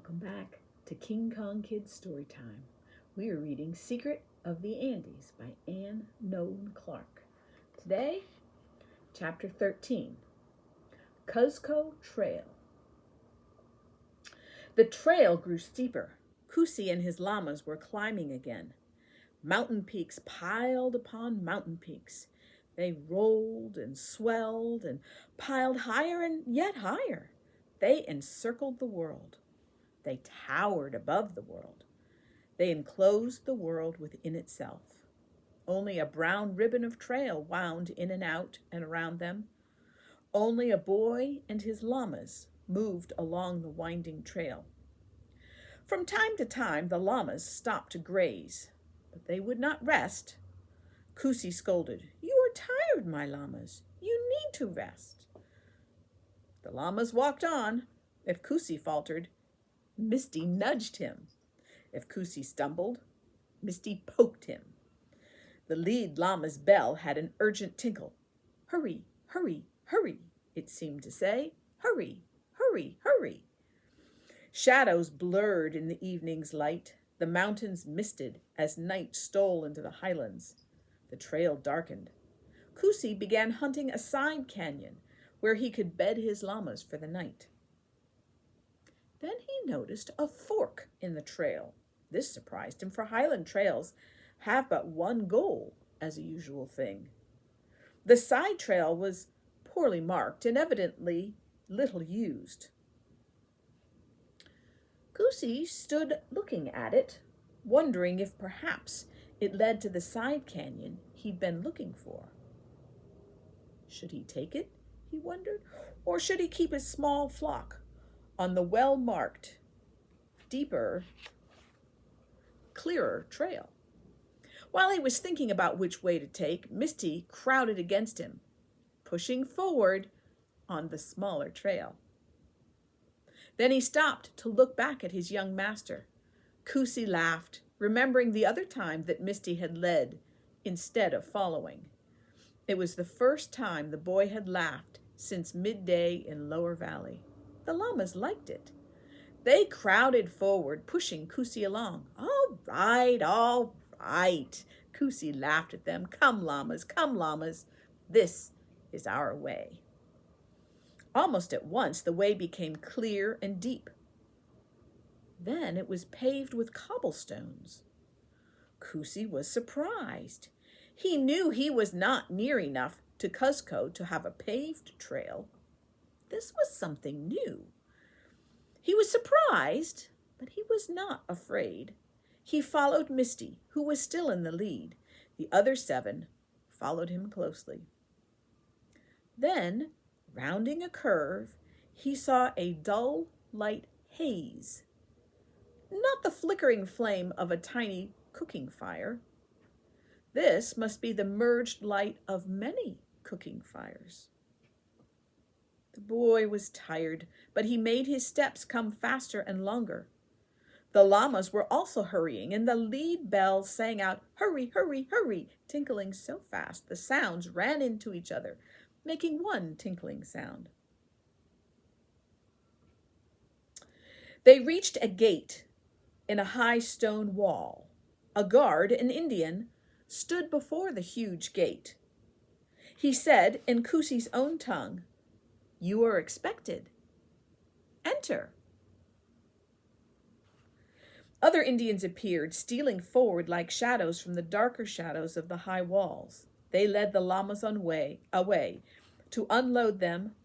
Welcome back to King Kong Kids Storytime. We are reading Secret of the Andes by Anne Nolan Clark. Today, Chapter 13, Cuzco Trail. The trail grew steeper. Cusi and his llamas were climbing again. Mountain peaks piled upon mountain peaks. They rolled and swelled and piled higher and yet higher. They encircled the world. They towered above the world. They enclosed the world within itself. Only a brown ribbon of trail wound in and out and around them. Only a boy and his llamas moved along the winding trail. From time to time, the llamas stopped to graze, but they would not rest. Cusi scolded, "You are tired, my llamas. You need to rest." The llamas walked on. If Cusi faltered, Misty nudged him. If Cusi stumbled, Misty poked him. The lead llama's bell had an urgent tinkle. "Hurry, hurry, hurry," it seemed to say. "Hurry, hurry, hurry." Shadows blurred in the evening's light. The mountains misted as night stole into the highlands. The trail darkened. Cusi began hunting a side canyon where he could bed his llamas for the night. Then he noticed a fork in the trail. This surprised him, for highland trails have but one goal as a usual thing. The side trail was poorly marked and evidently little used. Cusi stood looking at it, wondering if perhaps it led to the side canyon he'd been looking for. Should he take it, he wondered, or should he keep his small flock on the well-marked, deeper, clearer trail? While he was thinking about which way to take, Misty crowded against him, pushing forward on the smaller trail. Then he stopped to look back at his young master. Cusi laughed, remembering the other time that Misty had led instead of following. It was the first time the boy had laughed since midday in Lower Valley. The llamas liked it. They crowded forward, pushing Cusi along. All right, all right," Cusi laughed at them. Come, llamas. This is our way." Almost at once, the way became clear and deep. Then it was paved with cobblestones. Cusi was surprised. He knew he was not near enough to Cuzco to have a paved trail. This was something new. He was surprised, but he was not afraid. He followed Misty, who was still in the lead. The other 7 followed him closely. Then, rounding a curve, he saw a dull light haze. Not the flickering flame of a tiny cooking fire. This must be the merged light of many cooking fires. The boy was tired, but he made his steps come faster and longer. The llamas were also hurrying, and the lead bell sang out, "Hurry, hurry, hurry," tinkling so fast the sounds ran into each other, making one tinkling sound. They reached a gate in a high stone wall. A guard, an Indian, stood before the huge gate. He said in Cusi's own tongue, "You are expected. Enter." Other Indians appeared, stealing forward like shadows from the darker shadows of the high walls. They led the llamas away, to unload them,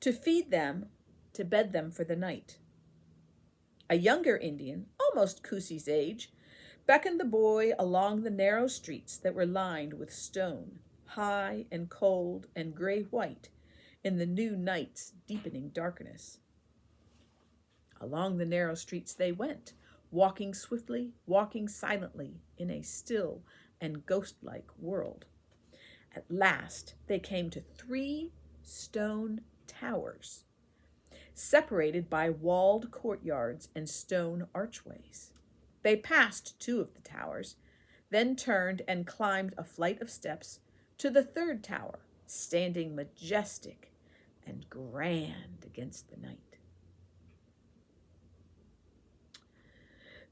to feed them, to bed them for the night. A younger Indian, almost Cusi's age, beckoned the boy along the narrow streets that were lined with stone, high and cold and gray-white in the new night's deepening darkness. Along the narrow streets they went, walking swiftly, walking silently in a still and ghost-like world. At last they came to 3 stone towers, separated by walled courtyards and stone archways. They passed 2 of the towers, then turned and climbed a flight of steps to the 3rd tower, standing majestic and grand against the night.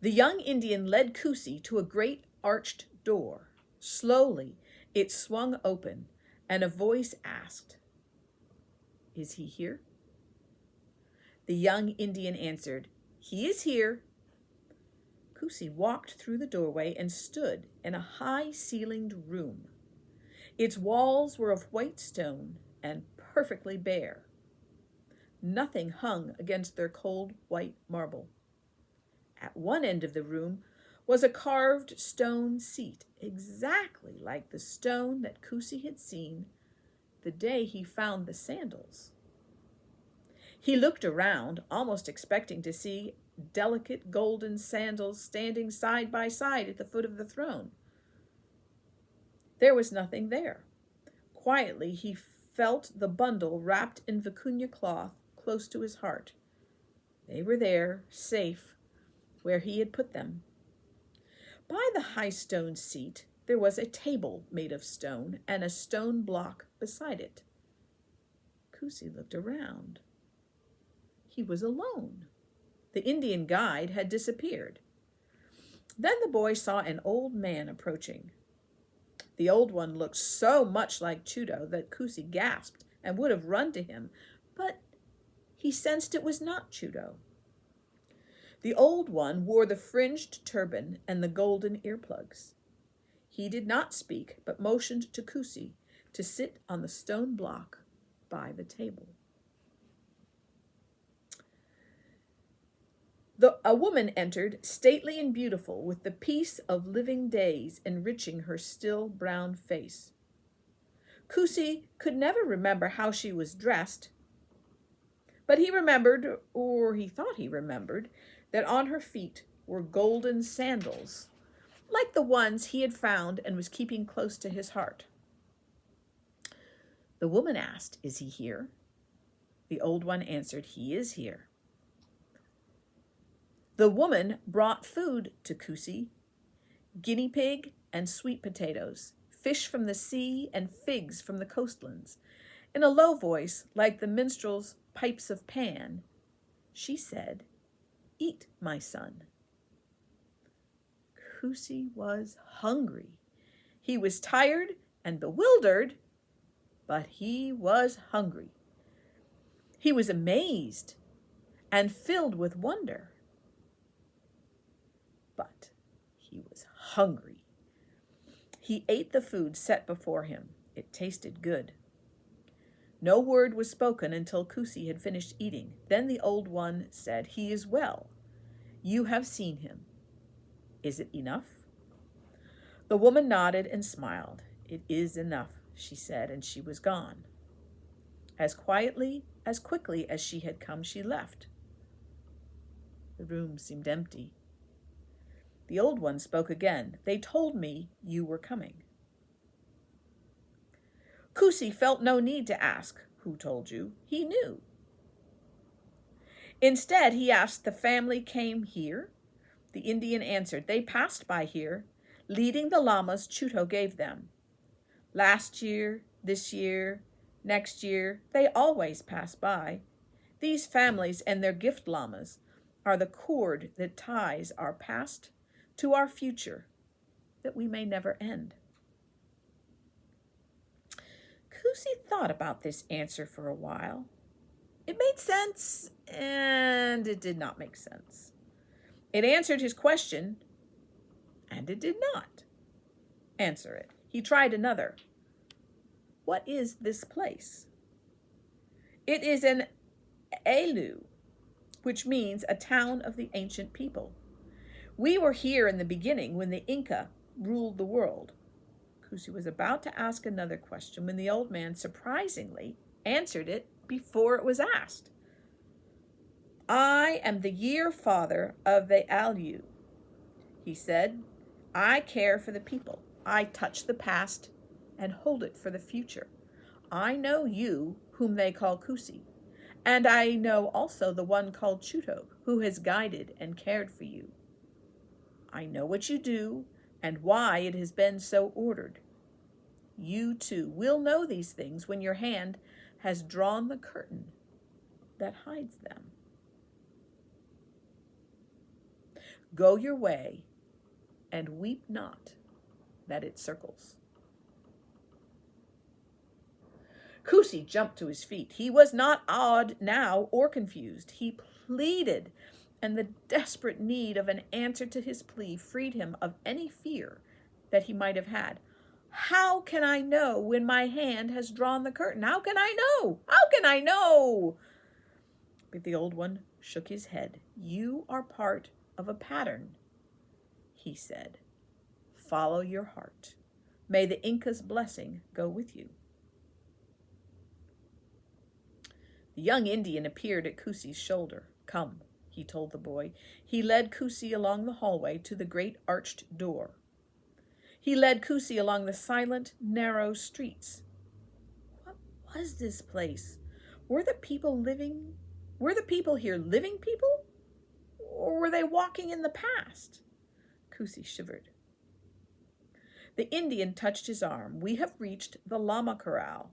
The young Indian led Kusi to a great arched door. Slowly, it swung open, and a voice asked, "Is he here?" The young Indian answered, "He is here." Kusi walked through the doorway and stood in a high-ceilinged room. Its walls were of white stone and perfectly bare. Nothing hung against their cold white marble. At one end of the room was a carved stone seat, exactly like the stone that Kusi had seen the day he found the sandals. He looked around, almost expecting to see delicate golden sandals standing side by side at the foot of the throne. There was nothing there. Quietly, he felt the bundle wrapped in vicuña cloth close to his heart. They were there, safe, where he had put them. By the high stone seat, there was a table made of stone and a stone block beside it. Kusi looked around. He was alone. The Indian guide had disappeared. Then the boy saw an old man approaching. The old one looked so much like Chudo that Kusi gasped and would have run to him, but he sensed it was not Chudo. The old one wore the fringed turban and the golden earplugs. He did not speak, but motioned to Kusi to sit on the stone block by the table. A woman entered, stately and beautiful, with the peace of living days enriching her still brown face. Kusi could never remember how she was dressed, but he remembered, or he thought he remembered, that on her feet were golden sandals, like the ones he had found and was keeping close to his heart. The woman asked, "Is he here?" The old one answered, "He is here." The woman brought food to Kusi, guinea pig and sweet potatoes, fish from the sea and figs from the coastlands. In a low voice, like the minstrel's pipes of Pan, she said, "Eat, my son." Kusi was hungry. He was tired and bewildered, but he was hungry. He was amazed and filled with wonder. But he was hungry. He ate the food set before him. It tasted good. No word was spoken until Kusi had finished eating. Then the old one said, "He is well. You have seen him. Is it enough?" The woman nodded and smiled. "It is enough," she said, and she was gone. As quickly as she had come, she left. The room seemed empty. The old one spoke again. "They told me you were coming." Kusi felt no need to ask, "Who told you?" He knew. Instead, he asked, "The family came here?" The Indian answered, "They passed by here, leading the llamas Chuto gave them. Last year, this year, next year, they always pass by. These families and their gift llamas are the cord that ties our past to our future, that we may never end." Kusi thought about this answer for a while. It made sense, and it did not make sense. It answered his question, and it did not answer it. He tried another. "What is this place?" "It is an Elu, which means a town of the ancient people. We were here in the beginning when the Inca ruled the world." Kusi was about to ask another question when the old man surprisingly answered it before it was asked. "I am the year father of the Alu," he said. "I care for the people. I touch the past and hold it for the future. I know you, whom they call Kusi, and I know also the one called Chuto, who has guided and cared for you. I know what you do and why it has been so ordered. You, too, will know these things when your hand has drawn the curtain that hides them." Go your way, and weep not that it circles. Cuzco jumped to his feet. He was not awed now or confused. He pleaded, and the desperate need of an answer to his plea freed him of any fear that he might have had. How can I know when my hand has drawn the curtain? How can I know? How can I know? But the old one shook his head. You are part of a pattern, he said. Follow your heart. May the Inca's blessing go with you. The young Indian appeared at Cuzco's shoulder. Come, he told the boy. He led Cuzco along the hallway to the great arched door. He led Cuzco along the silent, narrow streets. What was this place? Were the people here living people? Or were they walking in the past? Cuzco shivered. The Indian touched his arm. We have reached the llama corral.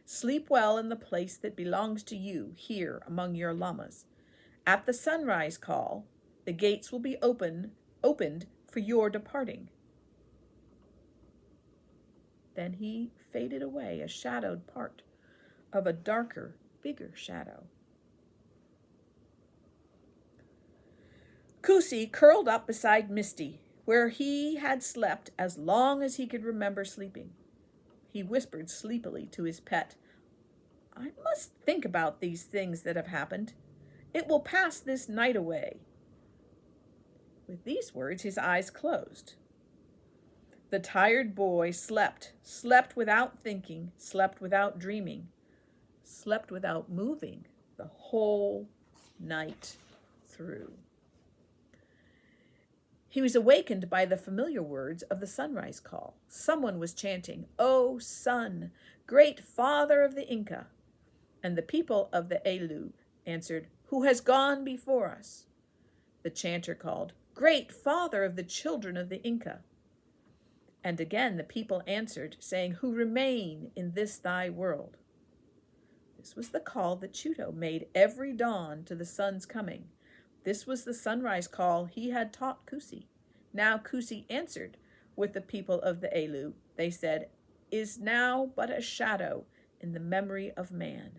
Sleep well in the place that belongs to you, here among your llamas. At the sunrise call, the gates will be opened for your departing. Then he faded away, a shadowed part of a darker, bigger shadow. Cuzco curled up beside Misty, where he had slept as long as he could remember sleeping. He whispered sleepily to his pet, I must think about these things that have happened. It will pass this night away. With these words, his eyes closed. The tired boy slept without thinking, slept without dreaming, slept without moving the whole night through. He was awakened by the familiar words of the sunrise call. Someone was chanting, O sun, great father of the Inca. And the people of the Ayllu answered, Who has gone before us? The chanter called, Great father of the children of the Inca. And again the people answered, saying, Who remain in this thy world. This was the call that Chuto made every dawn to the sun's coming. This was the sunrise call he had taught Cuzco. Now Cuzco answered with the people of the Ayllu. They said, Is now but a shadow in the memory of man.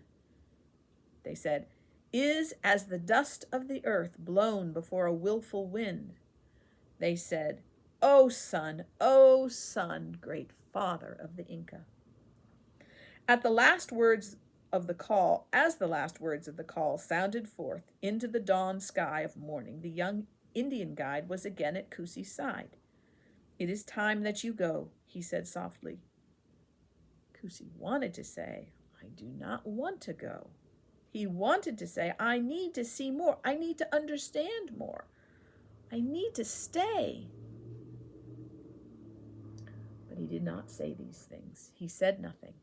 They said, Is as the dust of the earth blown before a willful wind. They said, O sun, great father of the Inca. As the last words of the call sounded forth into the dawn sky of morning, the young Indian guide was again at Cuzco's side. It is time that you go, he said softly. Cuzco wanted to say, I do not want to go. He wanted to say, I need to see more. I need to understand more. I need to stay. But he did not say these things. He said nothing.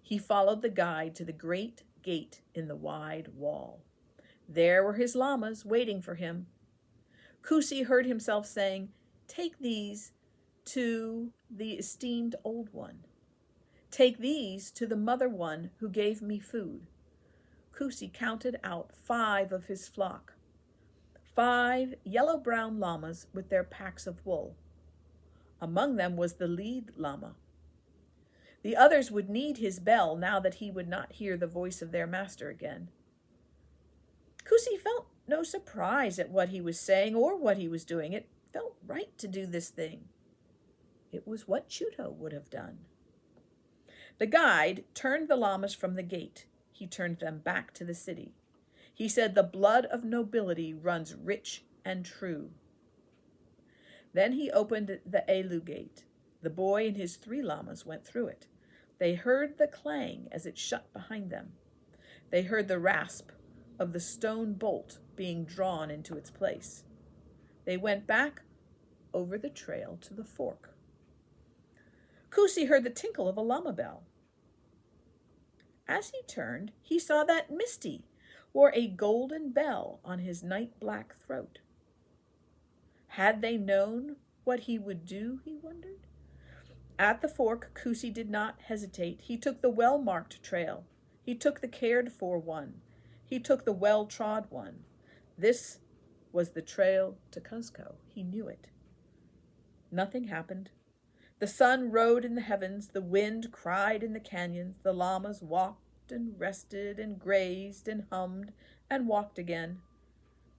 He followed the guide to the great gate in the wide wall. There were his llamas waiting for him. Cuzco heard himself saying, Take these to the esteemed old one. Take these to the mother one who gave me food. Cuzco counted out 5 of his flock, 5 yellow-brown llamas with their packs of wool. Among them was the lead llama. The others would need his bell now that he would not hear the voice of their master again. Cuzco felt no surprise at what he was saying or what he was doing. It felt right to do this thing. It was what Chuto would have done. The guide turned the llamas from the gate. He turned them back to the city. He said, The blood of nobility runs rich and true. Then he opened the Ayllu gate. The boy and his 3 llamas went through it. They heard the clang as it shut behind them. They heard the rasp of the stone bolt being drawn into its place. They went back over the trail to the fork. Cuzco heard the tinkle of a llama bell. As he turned, he saw that Misty wore a golden bell on his night-black throat. Had they known what he would do, he wondered? At the fork, Cuzco did not hesitate. He took the well-marked trail. He took the cared-for one. He took the well-trod one. This was the trail to Cuzco. He knew it. Nothing happened. The sun rode in the heavens, the wind cried in the canyons, the llamas walked and rested and grazed and hummed and walked again.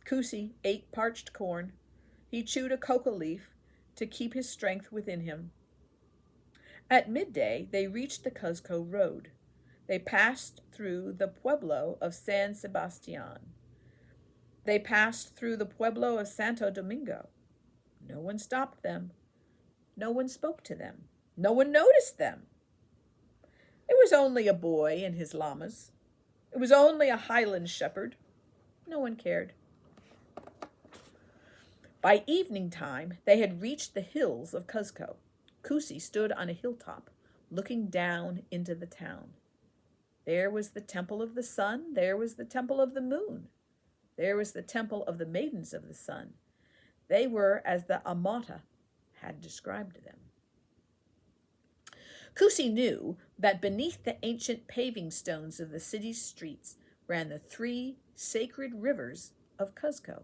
Kusi ate parched corn. He chewed a coca leaf to keep his strength within him. At midday, they reached the Cuzco road. They passed through the pueblo of San Sebastian. They passed through the pueblo of Santo Domingo. No one stopped them. No one spoke to them. No one noticed them. It was only a boy and his llamas. It was only a highland shepherd. No one cared. By evening time, they had reached the hills of Cuzco. Kusi stood on a hilltop, looking down into the town. There was the temple of the sun. There was the temple of the moon. There was the temple of the maidens of the sun. They were as the Amata had described them. Kusi knew that beneath the ancient paving stones of the city's streets ran the 3 sacred rivers of Cuzco.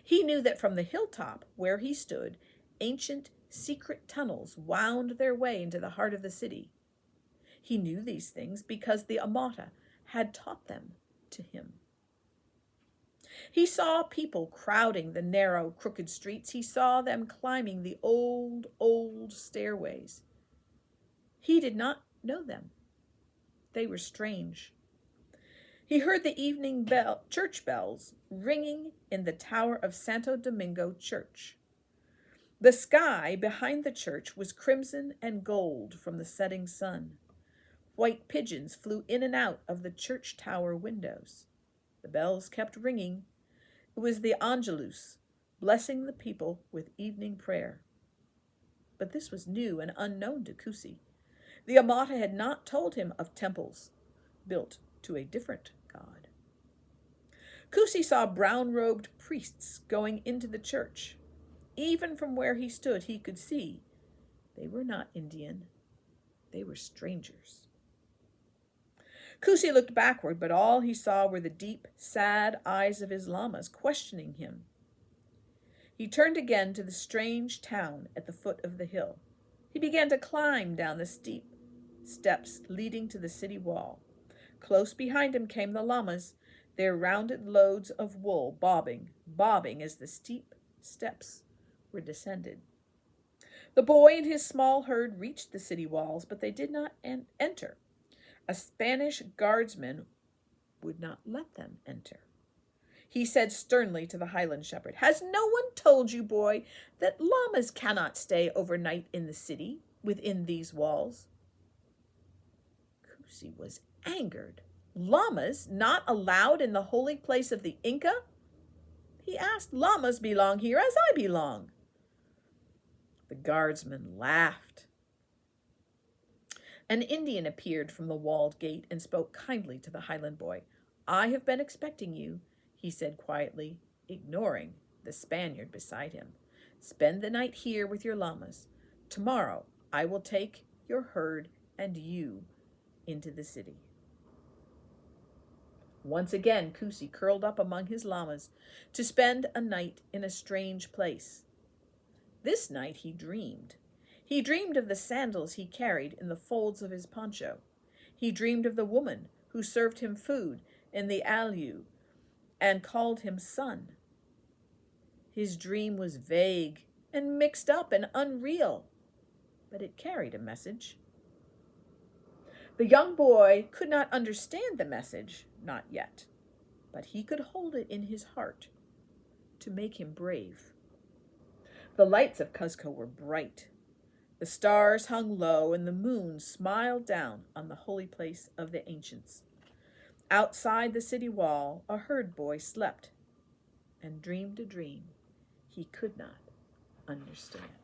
He knew that from the hilltop where he stood, ancient secret tunnels wound their way into the heart of the city. He knew these things because the Amata had taught them to him. He saw people crowding the narrow, crooked streets. He saw them climbing the old stairways. He did not know them. They were strange. He heard the evening church bells ringing in the tower of Santo Domingo Church. The sky behind the church was crimson and gold from the setting sun. White pigeons flew in and out of the church tower windows. The bells kept ringing. It was the Angelus, blessing the people with evening prayer. But this was new and unknown to Kusi. The Amata had not told him of temples built to a different god. Kusi saw brown-robed priests going into the church. Even from where he stood, he could see they were not Indian. They were strangers. Kusi looked backward, but all he saw were the deep, sad eyes of his llamas questioning him. He turned again to the strange town at the foot of the hill. He began to climb down the steep steps leading to the city wall. Close behind him came the llamas, their rounded loads of wool bobbing as the steep steps were descended. The boy and his small herd reached the city walls, but they did not enter. A Spanish guardsman would not let them enter. He said sternly to the highland shepherd, "Has no one told you, boy, that llamas cannot stay overnight in the city within these walls?" Kusi was angered. Llamas not allowed in the holy place of the Inca? He asked. Llamas belong here as I belong. The guardsman laughed. An Indian appeared from the walled gate and spoke kindly to the highland boy. "I have been expecting you," he said quietly, ignoring the Spaniard beside him. "Spend the night here with your llamas. Tomorrow I will take your herd and you into the city." Once again, Kusi curled up among his llamas to spend a night in a strange place. This night he dreamed. He dreamed of the sandals he carried in the folds of his poncho. He dreamed of the woman who served him food in the aliu and called him son. His dream was vague and mixed up and unreal, but it carried a message. The young boy could not understand the message, not yet, but he could hold it in his heart to make him brave. The lights of Cuzco were bright. The stars hung low, and the moon smiled down on the holy place of the ancients. Outside the city wall, a herd boy slept and dreamed a dream he could not understand.